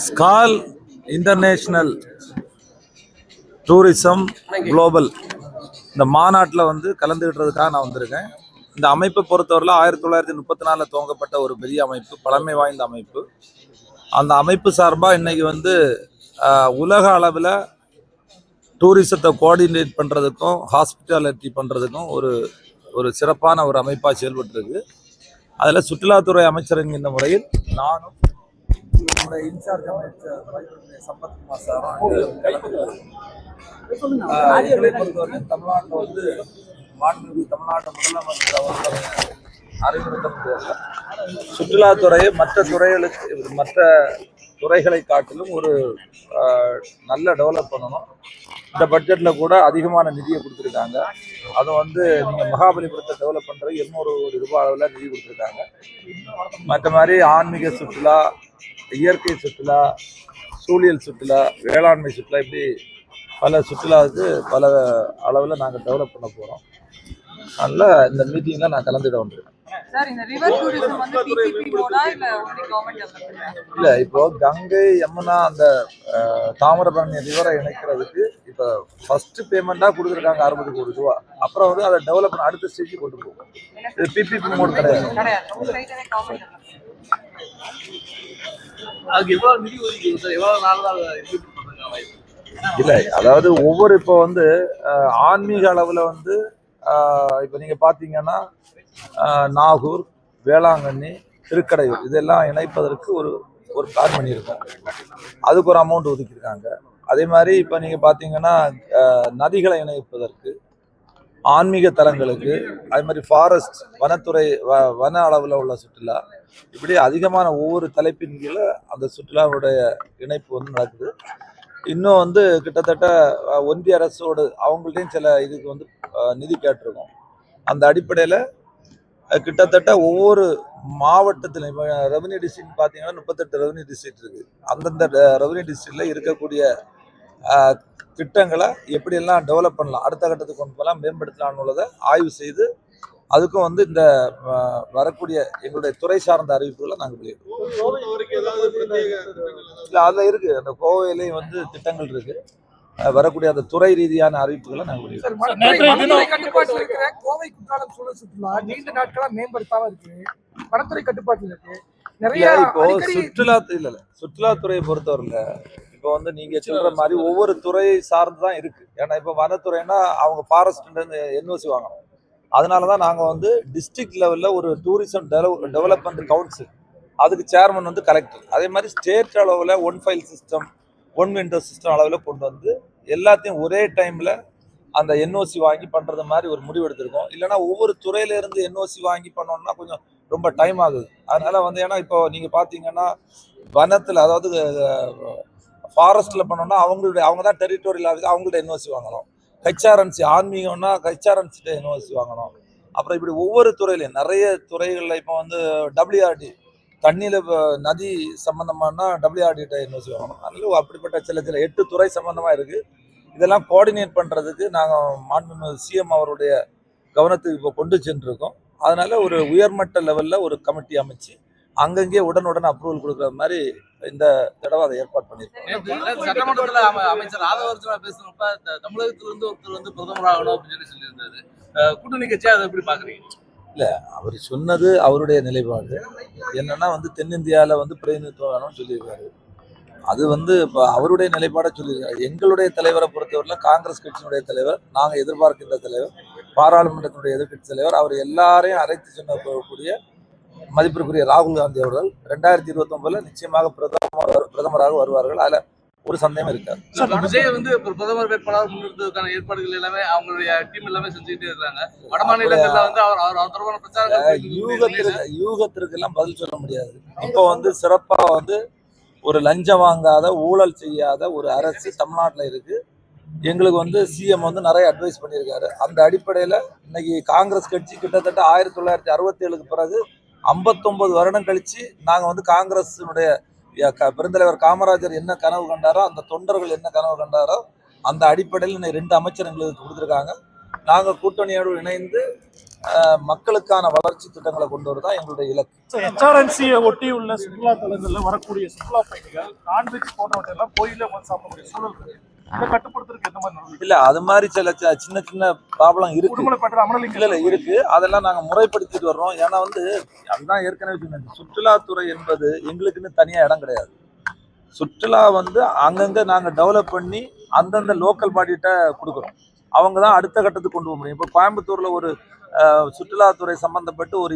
Skol international tourism global இந்த மாநாட்டில் வந்து கலந்துக்கிட்டதுக்காக நான் வந்திருக்கேன். இந்த அமைப்பை பொறுத்தவரையில் 1934 துவங்கப்பட்ட ஒரு பெரிய அமைப்பு, பழமை வாய்ந்த அமைப்பு. அந்த அமைப்பு சார்பாக இன்னைக்கு வந்து உலக அளவில் டூரிசத்தை கோஆர்டினேட் பண்ணுறதுக்கும் ஹாஸ்பிட்டாலிட்டி பண்ணுறதுக்கும் ஒரு சிறப்பான ஒரு அமைப்பாக செயல்பட்டுருக்கு. அதில் சுற்றுலாத்துறை அமைச்சர் என்கின்ற முறையில் நானும் நம்முடைய இன்சார்ஜ் அமைச்சர் சம்பத்குமார் சாரும் எங்களை பொறுத்தவரை தமிழ்நாட்டில் வந்து மாண்புமிகு தமிழ்நாடு முதலமைச்சர் அவர்கள் அறிவுறுத்தப்பட்ட சுற்றுலாத்துறையை மற்ற துறைகளை காட்டிலும் ஒரு நல்ல டெவலப் பண்ணணும். இந்த பட்ஜெட்டில் கூட அதிகமான நிதியை கொடுத்துருக்காங்க. அதை வந்து நீங்கள் மகாபலிபுரத்தை டெவலப் பண்ணுறது 200 கோடி ரூபாய் அளவில் நிதி கொடுத்துருக்காங்க. மற்ற மாதிரி ஆன்மீக சுற்றுலா, இயற்கை சுற்றுலா, சூழியல் சுற்றுலா, வேளாண்மை சுற்றுலா, இப்படி பல சுற்றுலாவுக்கு பல அளவில் நாங்கள் டெவலப் பண்ண போகிறோம். அதனால இந்த மீட்டிங்கில் நான் கலந்துட வந்திருக்கேன். இல்லை, இப்போ கங்கை யமுனா அந்த தாமிரபரணி ரிவரை இணைக்கிறதுக்கு இப்போ ஃபர்ஸ்ட் பேமெண்ட்டாக கொடுத்துருக்காங்க 60 கோடி ரூபா. அப்புறம் வந்து அதை டெவலப் பண்ண அடுத்த ஸ்டேஜுக்கு கொண்டு போகும். இது பிபிபி மோட் கிடையாது. இல்லை, அதாவது ஒவ்வொரு இப்போ வந்து ஆன்மீக அளவில் வந்து இப்போ நீங்கள் பார்த்தீங்கன்னா நாகூர், வேளாங்கண்ணி, திருக்கடையூர் இதெல்லாம் இணைப்பதற்கு ஒரு பிளான் பண்ணியிருக்காங்க. அதுக்கு ஒரு அமௌண்ட் ஒதுக்கியிருக்காங்க. அதே மாதிரி இப்போ நீங்கள் பார்த்தீங்கன்னா நதிகளை இணைப்பதற்கு, ஆன்மீக தலங்களுக்கு, அதே மாதிரி ஃபாரஸ்ட் வனத்துறை வன அளவில் உள்ள சுற்றுலா, இப்படி அதிகமான ஒவ்வொரு தலைப்பின் கீழே அந்த சுற்றுலாவுடைய இணைப்பு வந்து நடக்குது. இன்னும் வந்து கிட்டத்தட்ட ஒன்றிய அரசோடு அவங்கள்ட்டையும் சில இதுக்கு வந்து நிதி கேட்டிருக்கோம். அந்த அடிப்படையில் கிட்டத்தட்ட ஒவ்வொரு மாவட்டத்திலும் இப்போ ரெவன்யூ டிஸ்ட்ரிக்ட் பார்த்தீங்கன்னா 38 ரெவன்யூ டிஸ்ட்ரிக்ட் இருக்குது. அந்தந்த ரெவன்யூ டிஸ்ட்ரிக்டில் இருக்கக்கூடிய திட்டங்களை எப்படியெல்லாம் டெவலப் பண்ணலாம், அடுத்த கட்டத்துக்கு கொண்டு போகலாம், மேம்படுத்தலாம்னு உள்ளதை ஆய்வு செய்து அதுக்கும் வந்து இந்த வரக்கூடிய எங்களுடைய துறை சார்ந்த அறிவிப்புகளை நாங்கள் வெளியிடுவோம். இல்லை, அதில் இருக்குது, அந்த கோவையிலையும் வந்து திட்டங்கள் இருக்குது. வரக்கூடிய அந்த துறை ரீதியான அறிவிப்புகளை நாங்கள் வெளியிடுவோம். கோவை குற்றாலம் சூழல் சுற்றுலா நீண்ட நாட்களா மேம்படுத்தாம இருக்கு, வனத்துறை கட்டுப்பாட்டில் இருக்கு. இப்போ சுற்றுலாத்துறையை பொறுத்தவரையில இப்போ வந்து நீங்க சொல்ற மாதிரி ஒவ்வொரு துறை சார்ந்துதான் இருக்கு. ஏன்னா இப்போ வனத்துறைன்னா அவங்க ஃபாரஸ்ட் என்ஓசி வாங்கணும். அதனாலதான் நாங்க வந்து டிஸ்ட்ரிக்ட் லெவல்ல ஒரு டூரிசம் டெவலப்மெண்ட் கவுன்சில், அதுக்கு சேர்மன் வந்து கலெக்டர். அதே மாதிரி ஸ்டேட் அளவில் 1 ஃபைல் சிஸ்டம், 1 விண்டோ சிஸ்டம் அளவில் கொண்டு வந்து எல்லாத்தையும் ஒரே டைம்ல அந்த என்ஓசி வாங்கி பண்றது மாதிரி ஒரு முடிவு எடுத்திருக்கோம். இல்லைன்னா ஒவ்வொரு துறையில இருந்து என்ஓசி வாங்கி பண்ணோம்னா கொஞ்சம் ரொம்ப டைம் ஆகுது. அதனால வந்து ஏன்னா இப்போ நீங்க பாத்தீங்கன்னா வனத்துல, அதாவது ஃபாரஸ்ட்ல பண்ணோம்னா அவங்க தான் டெரிட்டோரியல் ஆகுது, அவங்கள்ட்ட என்ஓசி வாங்கணும். ஹெச்ஆர்என்சி ஆன்மீகம்னா ஹெச்ஆர்என்சிட்ட என்ஓசி வாங்கணும். அப்புறம் இப்படி ஒவ்வொரு துறையிலையும் நிறைய துறைகளில் இப்போ வந்து WRD தண்ணியில் நதி சம்பந்தமானா WRDட்ட என்ஓசி வாங்கணும். அதனால அப்படிப்பட்ட சில 8 துறை சம்பந்தமாக இருக்குது. இதெல்லாம் கோஆர்டினேட் பண்ணுறதுக்கு நாங்கள் மாண்புமிகு சிஎம் அவருடைய கவனத்துக்கு இப்போ கொண்டு சென்றிருக்கோம். அதனால ஒரு உயர்மட்ட லெவலில் ஒரு கமிட்டி அமைச்சு அங்கங்கே உடனுடன் அப்ரூவல் கொடுக்குற மாதிரி இந்த தடவை அதை ஏற்பாடு பண்ணியிருக்கோம். சட்டமன்றத்தில் அமைச்சர் ராதாகிருஷ்ணா பேசுறப்ப தமிழகத்திலிருந்து ஒருத்தர் வந்து பிரதமராகணும் அப்படின்னு சொல்லியிருந்தாரு. கூட்டணி கட்சியா அதை எப்படி பாக்குறீங்க? இல்லை, அவர் சொன்னது அவருடைய நிலைப்பாடு. என்னன்னா வந்து தென்னிந்தியாவில் வந்து பிரதிநிதித்துவம் வேணும்னு சொல்லியிருக்காரு. அது வந்து இப்போ அவருடைய நிலைப்பாடை சொல்லியிருக்காரு. எங்களுடைய தலைவரை பொறுத்தவரையில் காங்கிரஸ் கட்சியினுடைய தலைவர், நாங்கள் எதிர்பார்க்கின்ற தலைவர், பாராளுமன்றத்தினுடைய எதிர்கட்சி தலைவர், அவர் எல்லாரையும் அழைத்து சொன்னக்கூடிய மதிப்பிற்குரிய ராகுல் காந்தி அவர்கள் 2029 நிச்சயமாக பிரதமராக வருவார்கள். அதுல ஒரு சந்தேகம் இருக்காது. விஜய் வந்து பிரதமர் வேட்பாளர் முன்னிறுத்துவதற்கான ஏற்பாடுகள் எல்லாமே அவங்களுடைய டீம் எல்லாமே செஞ்சுக்கிட்டே இருக்காங்க. வட மாநிலங்கள்ல வந்து அவர் பிரச்சாரம் யூகத்திற்கு எல்லாம் பதில் சொல்ல முடியாது. இப்போ வந்து சிறப்பா வந்து ஒரு லஞ்சம் வாங்காத, ஊழல் செய்யாத ஒரு அரசு தமிழ்நாட்டில் இருக்கு. எங்களுக்கு வந்து சிஎம் வந்து நிறைய அட்வைஸ் பண்ணியிருக்காரு. அந்த அடிப்படையில் இன்னைக்கு காங்கிரஸ் கட்சி கிட்டத்தட்ட 1967க்கு பிறகு 59 வருடம் கழிச்சு நாங்கள் வந்து காங்கிரஸினுடைய பெருந்தலைவர் காமராஜர் என்ன கனவு கண்டாரோ, அந்த தொண்டர்கள் என்ன கனவு கண்டாரோ, அந்த அடிப்படையில் 2 அமைச்சர் எங்களுக்கு கொடுத்துருக்காங்க. நாங்கள் கூட்டணியோடு இணைந்து மக்களுக்கான வளர்ச்சி திட்டங்களை கொண்டு வரதான் எங்களுடைய இலக்கு. HRNC-யை ஒட்டி உள்ள சுற்றுலா தலங்கள்ல வரக்கூடிய சுற்றுலா பயணிகள் நான்வெஜ் போன்றவற்றெல்லாம் கோயிலே வந்து சாப்பிடக்கூடிய சூழல் இருக்கு. இதை கட்டுப்படுத்துறதுக்கு எந்த மாதிரி நடவடிக்கை? இல்ல அது மாதிரி சின்ன சின்ன ப்ராப்ளம் இருக்கு. உடுமலைப்பேட்டை அமரலிங்கம் இல்ல இருக்கு, அதெல்லாம் நாங்க முறைப்படுத்திட்டு வர்றோம். ஏன்னா வந்து அதுதான் ஏற்கனவே சொன்னேன், சுற்றுலாத்துறை என்பது எங்களுக்குன்னு தனியா இடம் கிடையாது. சுற்றுலா வந்து அங்கங்க நாங்க டெவலப் பண்ணி அந்தந்த லோக்கல் பாடிகிட்ட கொடுக்குறோம். அவங்க தான் அடுத்த கட்டத்துக்கு கொண்டு போக முடியும். இப்போ கோயம்புத்தூர்ல ஒரு சுற்றுலாத்துறை சம்பந்தப்பட்டு ஒரு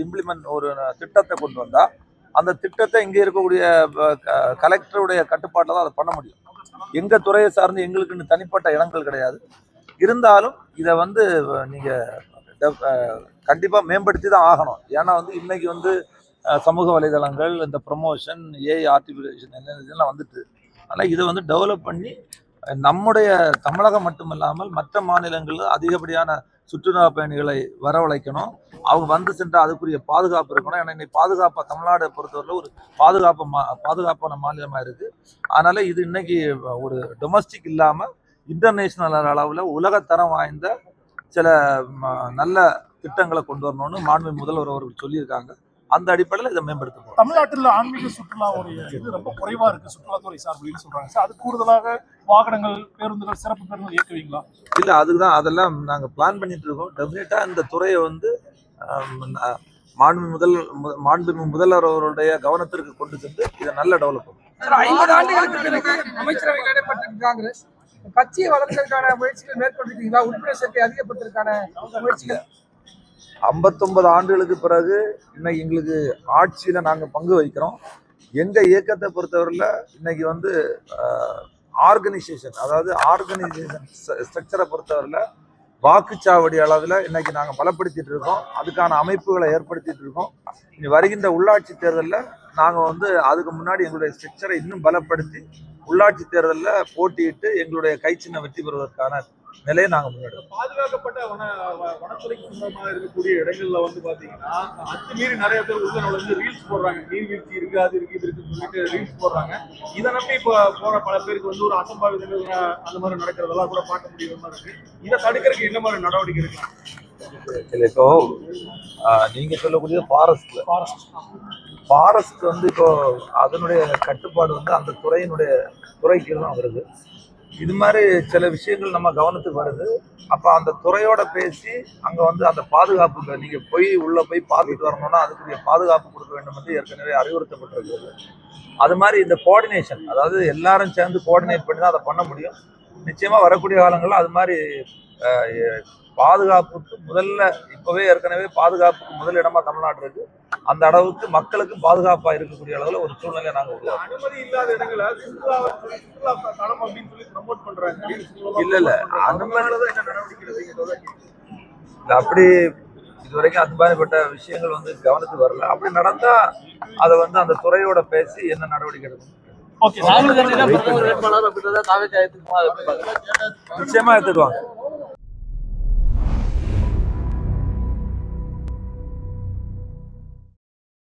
திட்டத்தை கொண்டு வந்தா அந்த திட்டத்தை இங்கே இருக்கக்கூடிய கலெக்டருடைய கட்டுப்பாட்டில் தான் அதை பண்ண முடியும். எங்க துறையை சார்ந்து எங்களுக்குன்னு தனிப்பட்ட இடங்கள் கிடையாது. இருந்தாலும் இதை வந்து நீங்க கண்டிப்பா மேம்படுத்தி தான் ஆகணும். ஏன்னா வந்து இன்னைக்கு வந்து சமூக வலைதளங்கள், இந்த ப்ரமோஷன், ஆர்டிஃபிஷியல் இதெல்லாம் வந்துட்டு, ஆனால் இதை வந்து டெவலப் பண்ணி நம்முடைய தமிழகம் மட்டுமில்லாமல் மற்ற மாநிலங்களில் அதிகப்படியான சுற்றுலா பயணிகளை வரவழைக்கணும். அவங்க வந்து சென்றால் அதுக்குரிய பாதுகாப்பு இருக்கணும். ஏன்னா இன்னைக்கு பாதுகாப்பாக தமிழ்நாடை பொறுத்தவரையில் ஒரு பாதுகாப்பான மாநிலமாக இருக்குது. அதனால இது இன்னைக்கு ஒரு டொமஸ்டிக் இல்லாமல் இன்டர்நேஷ்னல் அளவில் உலகத்தரம் வாய்ந்த சில நல்ல திட்டங்களை கொண்டு வரணும்னு மாண்புமிகு முதல்வர் அவர்கள் சொல்லியிருக்காங்க. அந்த அடிப்படையில் இதை மேம்படுத்தணும். தமிழ்நாட்டில் ஆன்மீக சுற்றுலாவுடைய இது ரொம்ப குறைவா இருக்கு சுற்றுலாத்துறை சார்பில் சொல்றாங்க சார். அது கூடுதலாக வாகனங்கள், பேருந்துகள், சிறப்பு பேருந்துகள் இயக்குவீங்களா? இல்லை, அதுதான் அதெல்லாம் நாங்கள் பிளான் பண்ணிட்டு இருக்கோம். டெஃபினட்டா இந்த துறையை வந்து மாண்புமிகு முதல்வர் அவருடைய கவனத்திற்கு கொண்டு சென்று இதை நல்ல டெவலப் பண்ணும். 50 ஆண்டுகளுக்கு பிறகு அமைச்சரவையில் இடைப்பட்ட காங்கிரஸ் கட்சியை வளர்ப்பதற்கான முயற்சிகள் மேற்கொண்டிருக்கீங்களா? உறுப்பினர் சேர்க்கை அதிகப்படுத்துவதற்கான முயற்சிகள் 59 ஆண்டுகளுக்கு பிறகு இன்னைக்கு எங்களுக்கு ஆட்சியில நாங்கள் பங்கு வகிக்கிறோம். எங்க இயக்கத்தை பொறுத்தவரையில் இன்னைக்கு வந்து ஆர்கனைசேஷன் ஸ்ட்ரக்சரை பொறுத்தவரையில் வாக்குச்சாவடி அளவில் இன்னைக்கு நாங்கள் பலப்படுத்திட்டு இருக்கோம். அதுக்கான அமைப்புகளை ஏற்படுத்திட்டு இருக்கோம். இனி வருகின்ற உள்ளாட்சி தேர்தலில் நாங்கள் வந்து அதுக்கு முன்னாடி எங்களுடைய ஸ்ட்ரக்சரை இன்னும் பலப்படுத்தி உள்ளாட்சி தேர்தலில் போட்டியிட்டு எங்களுடைய கைச்சின்ன வெற்றி பெறுவதற்கான நிலையை நாங்கள் முன்னெடுக்கிறோம். பாதுகாக்கப்பட்ட வனத்துறைக்கு சொந்தமாக இருக்கக்கூடிய இடங்கள்ல வந்து பாத்தீங்கன்னா அத்துமீறி நிறைய பேர் உள்ள நுழைஞ்சு ரீல்ஸ் போடுறாங்க. நீர்வீழ்ச்சி இருக்கு, அது இருக்கு, இது இருக்குன்னு சொல்லிட்டு ரீல்ஸ் போடுறாங்க. இதை நம்பி இப்போ போற பல பேருக்கு வந்து ஒரு அசம்பாவிதங்கள் அந்த மாதிரி நடக்கிறதெல்லாம் கூட பார்க்க முடியுற மாதிரி இருக்கு. இதை தடுக்கிறதுக்கு என்ன மாதிரி நடவடிக்கை இருக்கலாம்? இப்போ நீங்க சொல்லக்கூடிய ஃபாரஸ்ட் வந்து இப்போ அதனுடைய கட்டுப்பாடு வந்து அந்த துறைக்கு தான் வருது. இது மாதிரி சில விஷயங்கள் நம்ம கவனத்துக்கு வருது. அப்போ அந்த துறையோட பேசி அங்கே வந்து அந்த பாதுகாப்பு, நீங்கள் உள்ள போய் பார்த்துட்டு வரணும்னா அதுக்குரிய பாதுகாப்பு கொடுக்க வேண்டும் என்று ஏற்கனவே அறிவுறுத்தப்பட்டிருக்கிறது. அது மாதிரி இந்த கோஆர்டினேஷன், அதாவது எல்லாரும் சேர்ந்து கோஆர்டினேட் பண்ணி தான் அதை பண்ண முடியும். நிச்சயமாக வரக்கூடிய காலங்களில் அது மாதிரி பாதுகாப்புக்கு இப்போவே ஏற்கனவே பாதுகாப்புக்கு முதலிடமா தமிழ்நாடு இருக்கு. அந்த அளவுக்கு மக்களுக்கு பாதுகாப்பா இருக்கக்கூடிய அளவுல ஒரு சூழ்நிலை நாங்கள் அனுமதி இல்லாத இடங்களை சுற்றுலா தலம் அப்படின்னு சொல்லி ப்ரமோட் பண்றாங்க. இல்ல அனுமதிதான் என்ன நடவடிக்கை அப்படி இதுவரைக்கும் அது மாதிரிப்பட்ட விஷயங்கள் வந்து கவனத்துக்கு வரல. அப்படி நடந்தா அதை வந்து அந்த துறையோட பேசி என்ன நடவடிக்கை எடுக்கணும். நிச்சயமா எடுத்துக்குவாங்க.